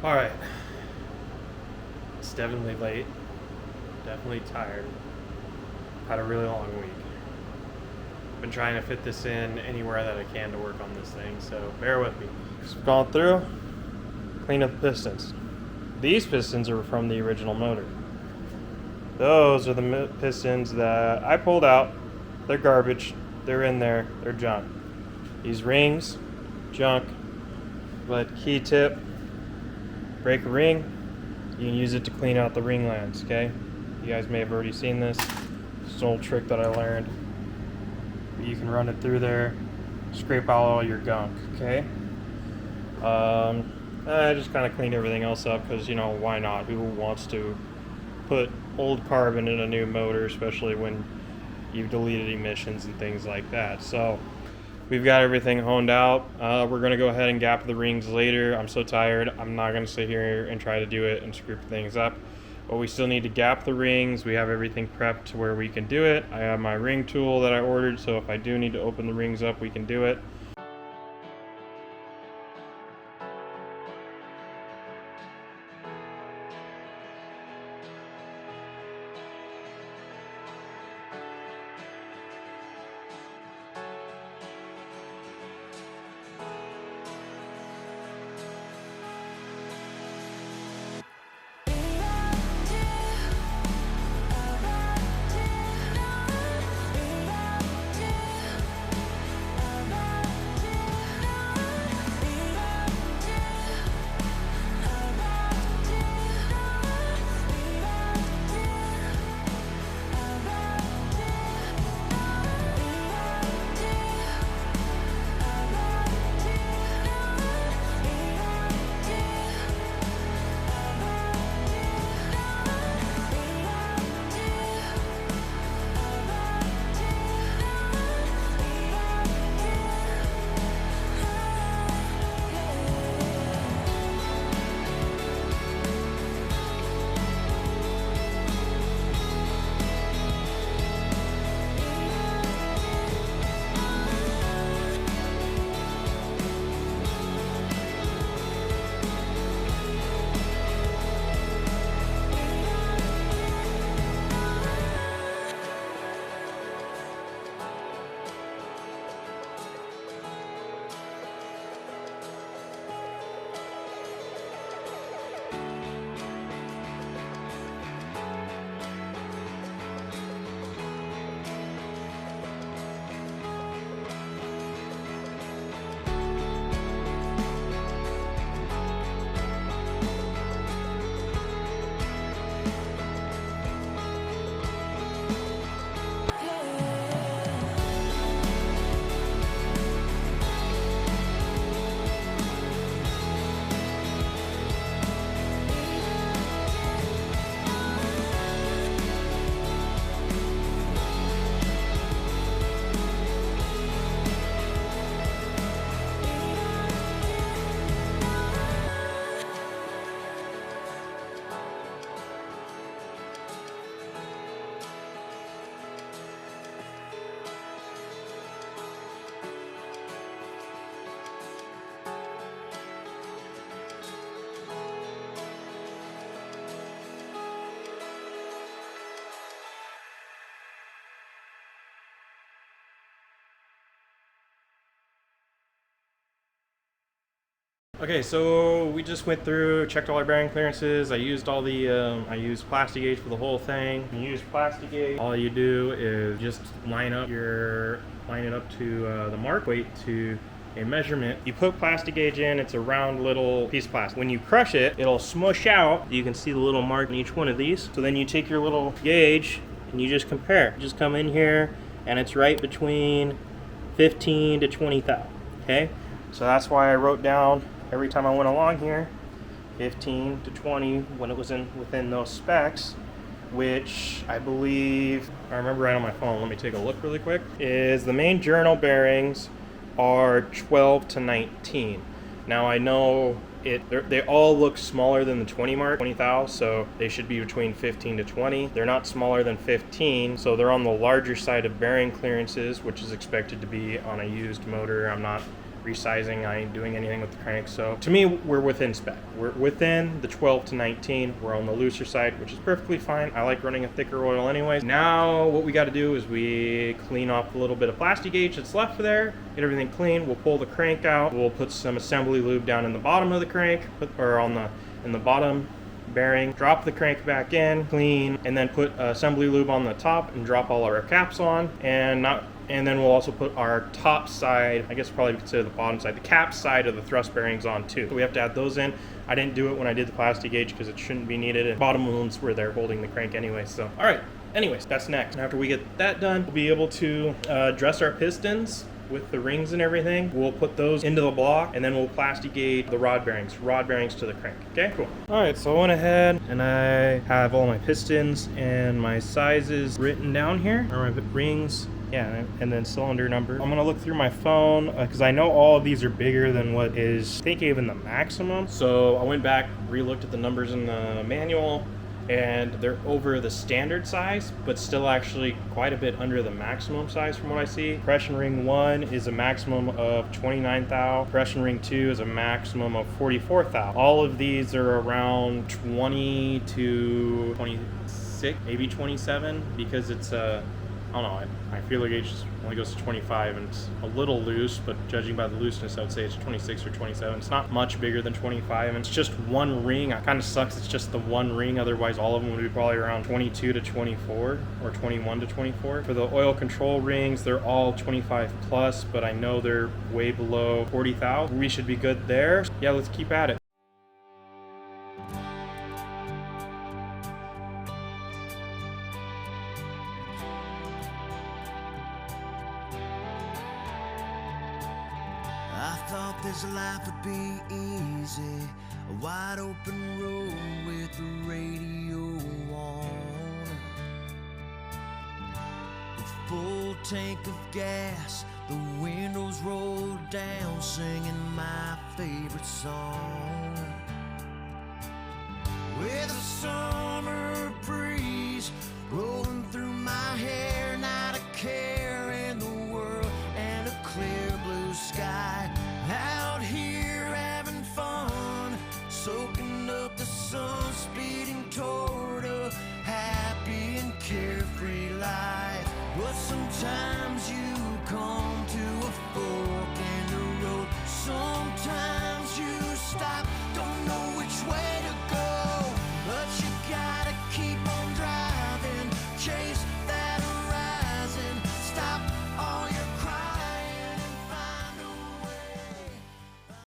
Alright. It's definitely late. Definitely tired. Had a really long week. Been trying to fit this in anywhere that I can to work on this thing, so bear with me. Just gone through, clean up the pistons. These pistons are from the original motor. Those are the pistons that I pulled out. They're garbage. They're in there. They're junk. These rings, junk. But key tip, break a ring. You can use it to clean out the ring lands, okay? You guys may have already seen this. It's an old trick that I learned. You can run it through there, scrape out all your gunk, okay? I just kind of cleaned everything else up because, you know, why not? Who wants to put old carbon in a new motor, especially when you've deleted emissions and things like that? So we've got everything honed out. We're going to go ahead and gap the rings later. I'm so tired. I'm not going to sit here and try to do it and screw things up. But we still need to gap the rings. We have everything prepped to where we can do it. I have my ring tool that I ordered, so if I do need to open the rings up, we can do it. Okay, so we just went through, checked all our bearing clearances. I used all the, I used plastic gauge for the whole thing. You use plastic gauge. All you do is just line it up to the mark, weight to a measurement. You put plastic gauge in, it's a round little piece of plastic. When you crush it, it'll smush out. You can see the little mark in each one of these. So then you take your little gauge and you just compare. Just come in here and it's right between 15 to 20 thou, okay? So that's why I wrote down every time I went along here, 15 to 20 when it was within those specs, which I believe, I remember right on my phone, let me take a look really quick, is the main journal bearings are 12 to 19. Now I know they all look smaller than the 20 mark, 20 thou, so they should be between 15 to 20. They're not smaller than 15, so they're on the larger side of bearing clearances, which is expected to be on a used motor. I'm not resizing. I ain't doing anything with the crank. So to me, we're within spec. We're within the 12 to 19. We're on the looser side, which is perfectly fine. I like running a thicker oil anyways. Now what we got to do is we clean off a little bit of plastic gauge that's left there, get everything clean. We'll pull the crank out. We'll put some assembly lube down in the bottom of the crank, in the bottom bearing, drop the crank back in, clean, and then put assembly lube on the top and drop all our caps on, and then we'll also put our top side, I guess probably consider the bottom side, the cap side of the thrust bearings on too. So we have to add those in. I didn't do it when I did the plastic gauge because it shouldn't be needed, and bottom ones were there holding the crank anyway. So all right, anyways, that's next. And after we get that done, we'll be able to dress our pistons with the rings and everything. We'll put those into the block, and then we'll plastic gauge the rod bearings to the crank. Okay, cool. All right, so I went ahead and I have all my pistons and my sizes written down here, or my rings. Yeah, and then cylinder number. I'm gonna look through my phone because I know all of these are bigger than what is, I think, even the maximum. So I went back, re-looked at the numbers in the manual, and they're over the standard size, but still actually quite a bit under the maximum size from what I see. Compression ring 1 is a maximum of 29 thou. Compression ring 2 is a maximum of 44 thou. All of these are around 20 to 26, maybe 27, because it's I don't know, my feeler gauge only goes to 25 and it's a little loose, but judging by the looseness, I would say it's 26 or 27. It's not much bigger than 25, and it's just one ring. It kind of sucks it's just the one ring, otherwise all of them would be probably around 22 to 24 or 21 to 24. For the oil control rings, they're all 25 plus, but I know they're way below 40 thou. We should be good there. Yeah, let's keep at it. I thought this life would be easy, a wide open road with the radio on, a full tank of gas, the windows rolled down, singing my favorite song, with a summer breeze rolling through my hair, not a care in the world, and a clear blue sky. Out here having fun, soaking up the sun, speeding toward